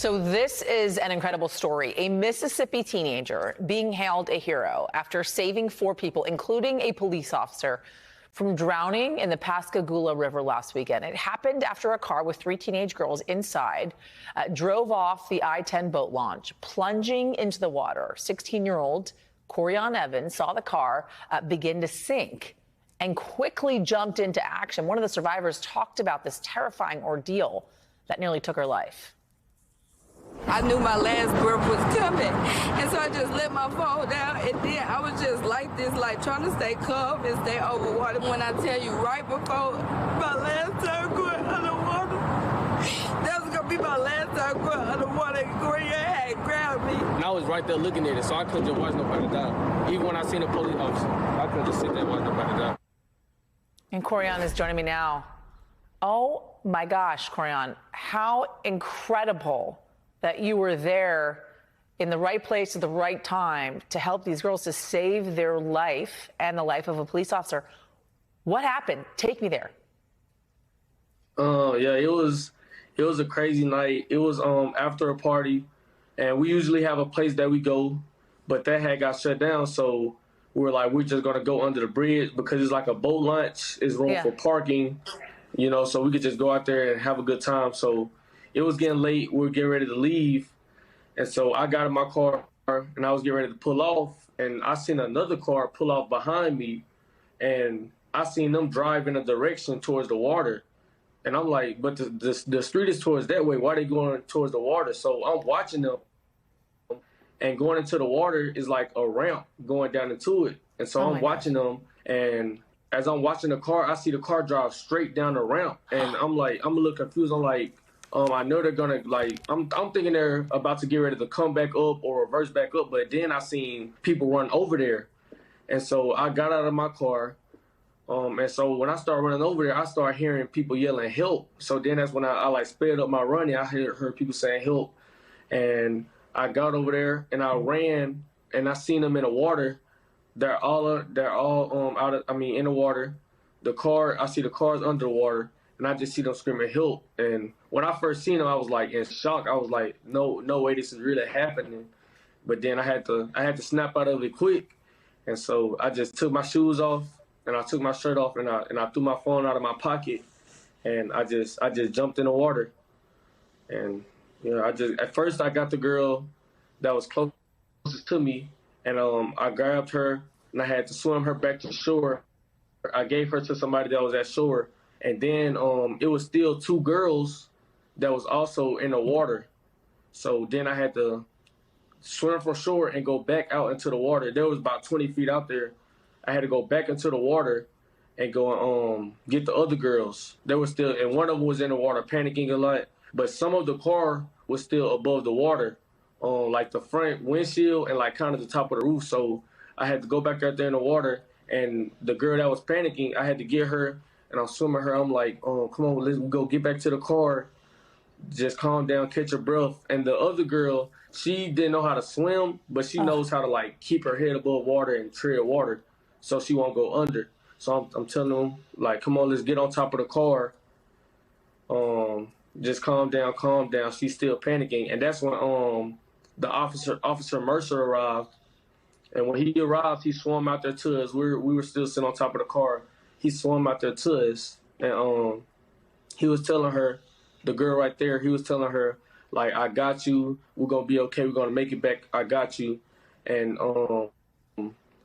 So this is an incredible story. A Mississippi teenager being hailed a hero after saving 4 people, including a police officer, from drowning in the Pascagoula River last weekend. It happened after a car with 3 teenage girls inside drove off the I-10 boat launch, plunging into the water. 16-year-old Corian Evans saw the car begin to sink and quickly jumped into action. One of the survivors talked about this terrifying ordeal that nearly took her life. I knew my last breath was coming, and so I just let my phone down, and then I was just like this, like trying to stay calm and stay over water. When I tell you right before my last time going underwater, that was gonna be my last time going underwater, and Corian had grabbed me. And I was right there looking at it, so I couldn't just watch nobody die. Even when I seen a police officer, I couldn't just sit there and watch nobody die. And Corian is joining me now. Oh my gosh, Corian, how incredible that you were there in the right place at the right time to help these girls, to save their life and the life of a police officer. What happened? Take me there. Yeah, it was a crazy night. It was after a party, and we usually have a place that we go, but that had got shut down. So we were like, we're just gonna go under the bridge because it's like a boat launch. It's room for parking, you know, so we could just go out there and have a good time. So it was getting late. We were getting ready to leave. And so I got in my car and I was getting ready to pull off. And I seen another car pull off behind me. And I seen them drive in a direction towards the water. And I'm like, but the street is towards that way. Why are they going towards the water? So I'm watching them. And going into the water is like a ramp going down into it. And so I'm watching them. And as I'm watching the car, I see the car drive straight down the ramp. And I'm like, I'm a little confused. I'm like, I know they're gonna I'm thinking they're about to get ready to come back up or reverse back up, but then I seen people run over there. And so I got out of my car. And so when I started running over there, I started hearing people yelling help. So then that's when I like sped up my running. I heard people saying help. And I got over there and I ran and I seen them in the water. They're all in the water. I see the cars under the water. And I just see them screaming help. And when I first seen them, I was like in shock. I was like, no way, this is really happening. But then I had to snap out of it quick. And so I just took my shoes off and I took my shirt off and I threw my phone out of my pocket and I just jumped in the water. And at first I got the girl that was closest to me and I grabbed her and I had to swim her back to the shore. I gave her to somebody that was at shore. And then it was still 2 girls that was also in the water. So then I had to swim from shore and go back out into the water. There was about 20 feet out there. I had to go back into the water and go get the other girls. They were still, and one of them was in the water panicking a lot. But some of the car was still above the water, like the front windshield and like kind of the top of the roof. So I had to go back out there in the water. And the girl that was panicking, I had to get her. And I'm swimming her. I'm like, come on, let's go get back to the car. Just calm down, catch your breath. And the other girl, she didn't know how to swim, but she knows how to like keep her head above water and tread water so she won't go under. So I'm telling them, like, come on, let's get on top of the car. Just calm down. She's still panicking. And that's when the Officer Mercer arrived. And when he arrived, he swam out there to us. We were still sitting on top of the car. He swam out there to us, and he was telling her, the girl right there, he was telling her, like, I got you. We're going to be okay. We're going to make it back. I got you. And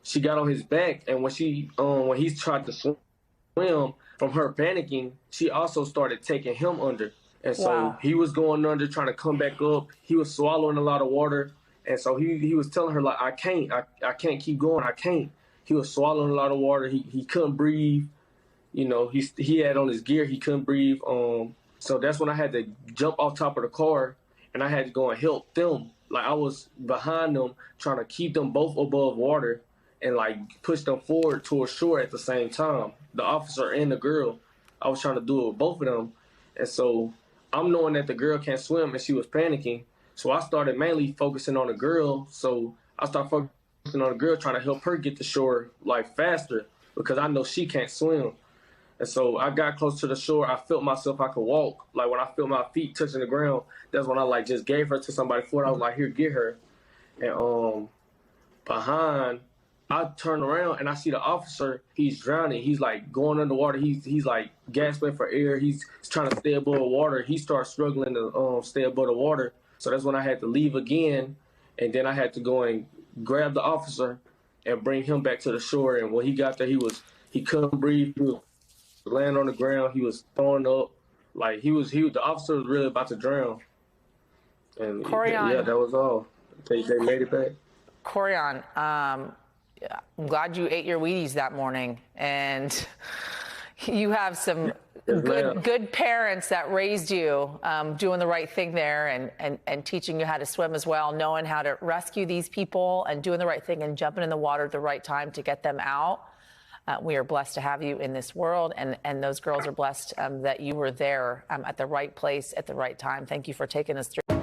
she got on his back, and when he tried to swim from her panicking, she also started taking him under. And so he was going under, trying to come back up. He was swallowing a lot of water. And so he was telling her, like, I can't keep going. I can't. He was swallowing a lot of water. He couldn't breathe. You know, he had on his gear. He couldn't breathe. So that's when I had to jump off top of the car, and I had to go and help them. Like, I was behind them, trying to keep them both above water and, like, push them forward towards shore at the same time. The officer and the girl, I was trying to do it with both of them. And so I'm knowing that the girl can't swim, and she was panicking. So I started mainly focusing on the girl. So I started focusing on the girl, trying to help her get to shore like faster because I know she can't swim. And so I got close to the shore. I felt myself. I could walk. Like when I felt my feet touching the ground, that's when I like just gave her to somebody for it. I was like, here, get her. And behind, I turn around and I see the officer. He's drowning. He's like going underwater. He's like gasping for air. He's trying to stay above water. He starts struggling to stay above the water. So that's when I had to leave again. And then I had to go and grab the officer and bring him back to the shore. And when he got there, he couldn't breathe. He was laying on the ground. He was throwing up. Like the officer was really about to drown. And Corian. yeah, that was all. They made it back. Corian, I'm glad you ate your Wheaties that morning, and you have some good parents that raised you, doing the right thing there and teaching you how to swim as well, knowing how to rescue these people and doing the right thing and jumping in the water at the right time to get them out. We are blessed to have you in this world, and those girls are blessed that you were there at the right place at the right time. Thank you for taking us through.